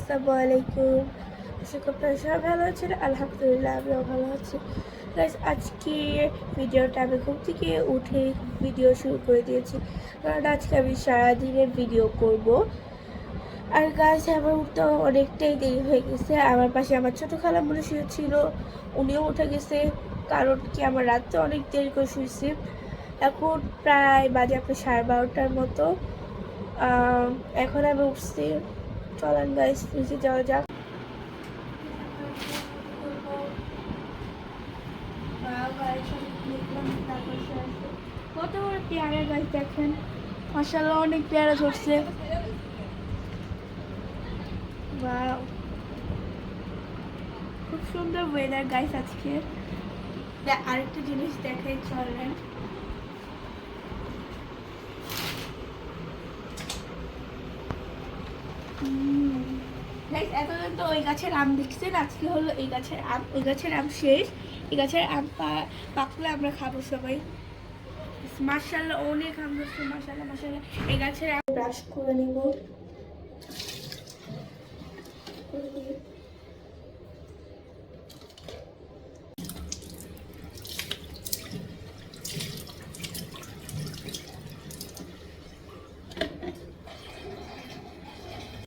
আসসালামু আলাইকুম। আশা করি আপনারা সবাই ভালো আছেন। আলহামদুলিল্লাহ আমিও ভালো আছি। গাইস, আজকে ভিডিওটা আমি ঘুম থেকে উঠে ভিডিও শুরু করে দিয়েছি, কারণ আজকে আমি সারাদিনের ভিডিও করব। আর গাইস, আমার উঠতে অনেকটাই দেরি হয়ে গেছে। আমার পাশে আমার ছোটো খালামুনি শুয়েছিল, উনিও উঠে গেছে, কারণ কি আমার রাত্রে অনেক দেরি করে শুয়েছি। এখন প্রায় বাজে আপনার 12:30টার মতো। এখন আমি উঠছি। চলেন গাইস, নিচে যাওয়া যাক। কত বড় পেয়ারা গাছ দেখেন, মাশাআল্লাহ অনেক পেয়ারা ধরছে। ওয়াও, খুব সুন্দর ওয়েদার গাইস আজকে। আরেকটা জিনিস দেখাই, চলেন। এতদিন তো ওই গাছের আম দেখছেন, আজকে হলো এই গাছের আম। ওই গাছের আম শেষ, এই গাছের আম পাকলে আমরা খাবো সবাই। মাশাআল্লাহ অনেক আম ধরছে, মাশাআল্লাহ মাশাআল্লাহ। এই গাছের আম ব্রাশ করে নিব।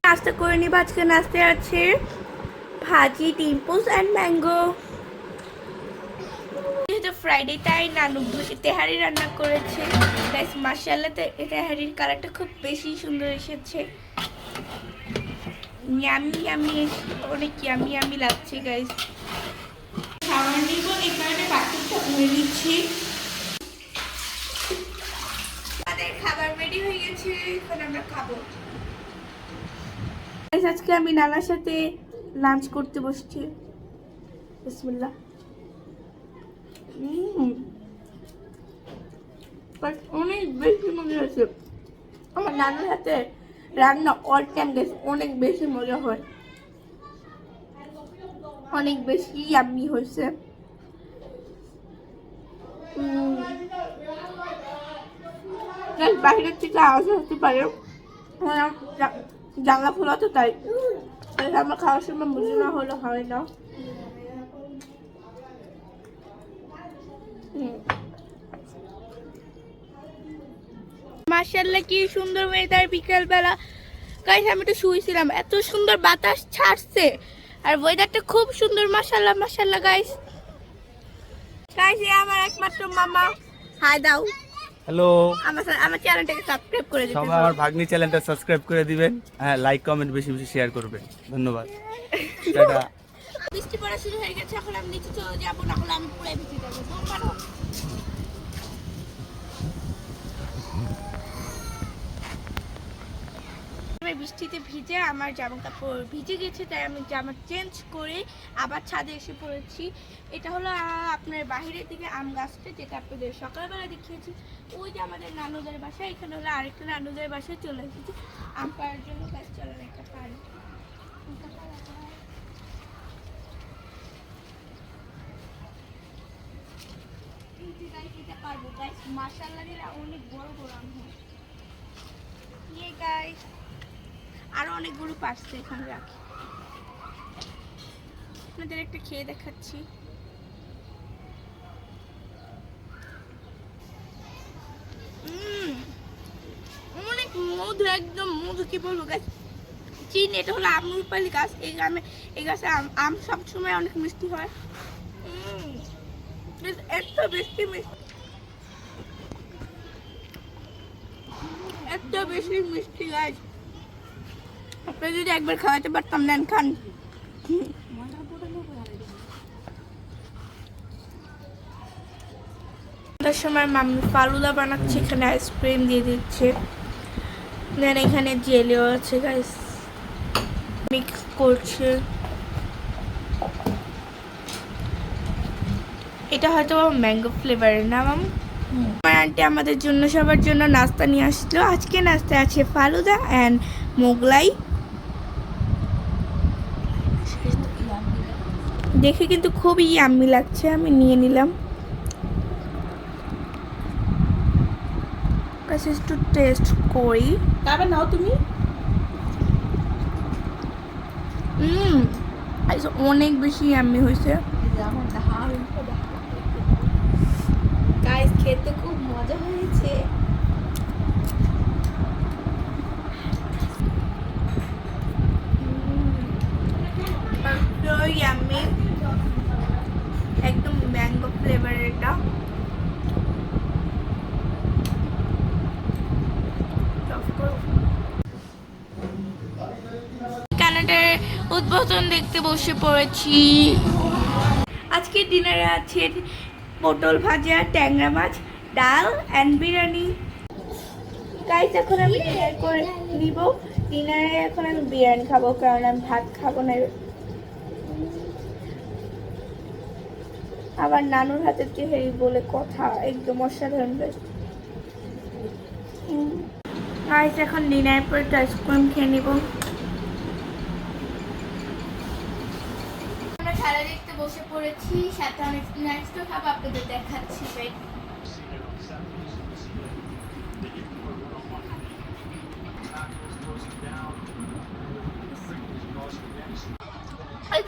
নাস্তা করে নিব। আজকে নাস্তে আছে ভাজি, ডিম পোস্ট অ্যান্ড ম্যাঙ্গো। যেহেতু ফ্রাইডে তাই নানু তেহারি রান্না করেছে গাইস। মাশাআল্লাহ তেহারির কালারটা খুব বেশি সুন্দর এসেছে। ইয়ামি ইয়ামি, অনেক ইয়ামি ইয়ামি লাগছে গাইস। খাবার নিব, এই কারণে বাটিটা ধরে নিচ্ছি। আমাদের খাবার রেডি হয়ে গেছে, এখন আমরা খাবো। আজকে আমি নানার সাথে লাঞ্চ করতে বসছি। বিসমিল্লাহ। অনেক বেশি মজা হয়েছে। আমার নানুর হাতে রান্না অল টাইম গেছে, অনেক বেশি মজা হয়, অনেক বেশি ইয়াম্মি হয়েছে। বাইরের থেকে আওয়াজ হতে পারে, জানলা খোলা তো তাই আমার খাওয়ার সময় বুঝে না হলে হয় না। মাশাআল্লাহ কি সুন্দর ওয়েদার বিকেল বেলা গাইস। আমি তো শুয়েছিলাম, এত সুন্দর বাতাস ছাড়ছে আর ওয়েদারটা খুব সুন্দর। মাশাআল্লাহ মাশাআল্লাহ গাইস। গাইস, আমার একমাত্র মামা, হাই দাও। হ্যালো, আমার চ্যানেলটাকে সাবস্ক্রাইব করে দিবেন। সবাই আমার ভাগ্নি চ্যানেলটা সাবস্ক্রাইব করে দিবেন। হ্যাঁ, লাইক কমেন্ট বেশি বেশি শেয়ার করবেন। ধন্যবাদ। টাটা। বৃষ্টি পড়া শুরু হয়ে গেছে, এখন আমি নিচে চলে যাবো, না হলে আমি পুরো ভিজে যাবো। বৃষ্টিতে ভিজে আমার জামা কাপড় ভিজে গেছে, তাই আমি জামা চেঞ্জ করে আবার ছাদে এসে পড়েছি। এটা হলো আপনার বাহিরের দিকে আম গাছটা, যেটা আপনাদের সকালবেলা দেখিয়েছি। ওই যে আমাদের নানুদের বাসা, এখানে হলো আরেকটা নানুদের বাসায় চলে এসেছি আম পাড়ার জন্য। গাছ চলেন একটা পাড়ি। পারবো গাইস, মাশাআল্লাহ অনেক বড় বড় আম হয়। ইয়ে গাইস, আরো অনেকগুলো পারছে, এখানে রাখি, আপনাদের একটা খেয়ে দেখাচ্ছি। অনেক মধু, একদম মধু, কি বলবো গাছ। চিনি, এটা হলো আমরুপালি গাছ। এই গাছে আম সবসময় অনেক মিষ্টি হয়। এত বেশি মিষ্টি, এত বেশি মিষ্টি গাছ। আপনি যদি একবার খাওয়াতে পারতাম, নেন খান। তার সময় মাম্মি ফালুদা বানাচ্ছে, এখানে আইসক্রিম দিয়ে দিচ্ছে, দেন এখানে জেলিও আছে গাইস, মিক্স করছে। এটা হয়তো ম্যাঙ্গো ফ্লেভারের না মাম। আমার আন্টি আমাদের জন্য সবার জন্য নাস্তা নিয়ে আসলো। আজকে নাস্তা আছে ফালুদা অ্যান্ড মোগলাই। দেখে কিন্তু খুবই ইয়াম্মি লাগছে, আমি নিয়ে নিলাম। একটু টেস্ট করি। তারপর নাও তুমি। অনেক বেশি ইয়াম্মি হয়েছে। গাইস খেতে খুব মজা হয়েছে। ইয়াম্মি, একদম ম্যাঙ্গো ফ্লেভার এটা। কানাডার উদ্বোধন দেখতে বসে পড়েছি। আজকে ডিনারে আছে পটল ভাজা, ট্যাংরা মাছ, ডাল অ্যান্ড বিরিয়ানি। গাইস এখন আমি ডিনার করে নিব। ডিনারে এখন আমি বিরিয়ানি খাবো, কারণ আমি ভাত খাবো না। আবার নানুর হাতের চেহারি বলে কথা, একদম অসাধারণ। গাইস এখন ডিনার পরে আইসক্রিম খেয়ে নিব। আমরা খেলা দেখতে বসে পড়েছি, সাথে অনেক স্ন্যাক্স তো খাবো, আপনাদের দেখাচ্ছি।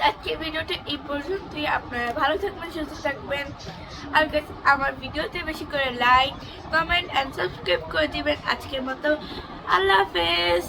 আজকে ভিডিওটা এই পর্যন্তই। আপনারা ভালো থাকবেন, সুস্থ থাকবেন। আর আমার ভিডিওতে বেশি করে লাইক, কমেন্ট এন্ড সাবস্ক্রাইব করে দিবেন। আজকের মতো আল্লাহ হাফেজ।